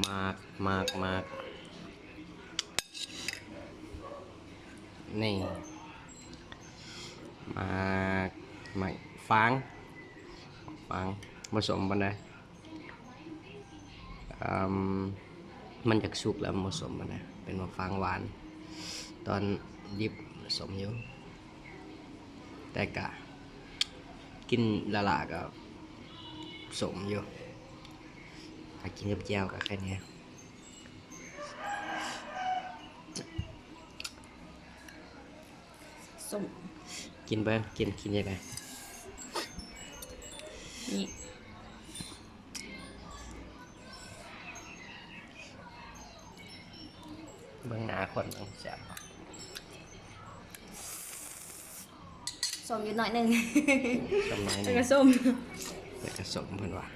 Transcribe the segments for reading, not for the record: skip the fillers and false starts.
มากมากมากนี่มากไม่ฟางผสมกันได้มันจากสุกแล้วผสมกันนะเป็นมะฟางหวานตอนดิบผสมอยู่แต่กะกินละก็สมอยู่ถ้ากินกับแจ่วก็แค่นี้ส้มกินไปกินยังไงนี่เบื้องหน้าคนแซ่บส้มอยู่หน่อยหนึ่งสมัย แล้ว นี้ ก็ส้ม แล้วก็สมเพิ่นว่า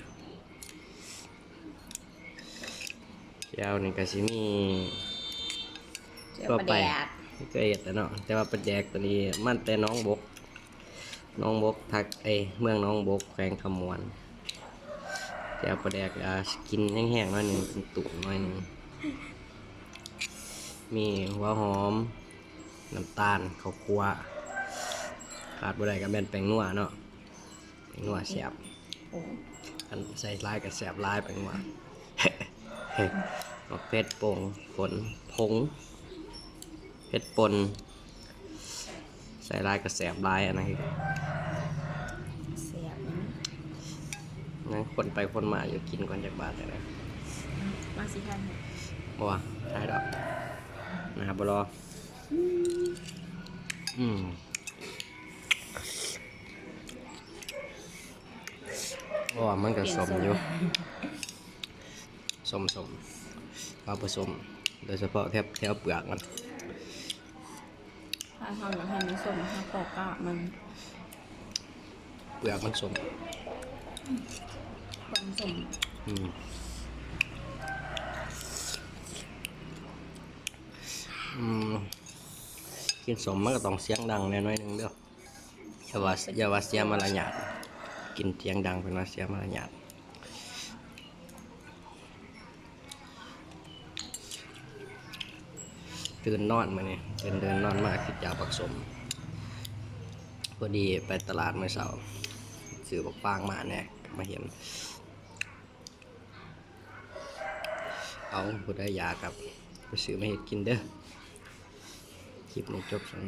แจ่วนี่ก็สิมี เดี๋ยวประแดก ก็เอ็ดแล้วเนาะแต่ว่าปลาแดกตัวนี้มันแต่น้องบกทักเมืองน้องบกแขวงขมวนแต่ปลาแดกกินแห้งๆหน่อยหนึงเป็นตุ่มหน่อยหนึงมีหัวหอมน้ำตาลข้าวคั่วขาดบ่ได้ก็แม่นแป้งนัวเนาะแป้งนัวแซ่บ โอ้ อันใส่ลายก็แซ่บลายแป้งนัว มะเพ็ดป่งผลผงเพ็ดป่นใส่ลายก็แซ่บลายอันนั้นคือ แซ่บนะ นั่งคนไปคนมาอยู่กินก่อนจากบ้านเลยนะ มาสิท่าน บ่ว่าใช่ดอกนะครับบ่รอบ่ว่ามันก็สมอยู่สมมาผสมโดยเฉพาะแถวเปลือกมัน ถ้าทำแล้วให้มันส้มถ้าปอกกาบมัน เปลือกมันสม ความส้ม กินสมมันก็ต้องเสียงดังแน่น้อยหนึงเด้ออย่าว่าเสียมารยาทกินเสียงดังเป็นว่าเสียมารยาทตื่นนอนมาเนี่ยเดินนอนมาคิดอยากปักสมพอดีไปตลาดเมื่อเช้าซื้อบักฟางมาเนี่ยมาเห็นเอาผู้ใดอยากกับไปซื้อมาเห็ดกินเด้อคลิปนี้จบแล้ว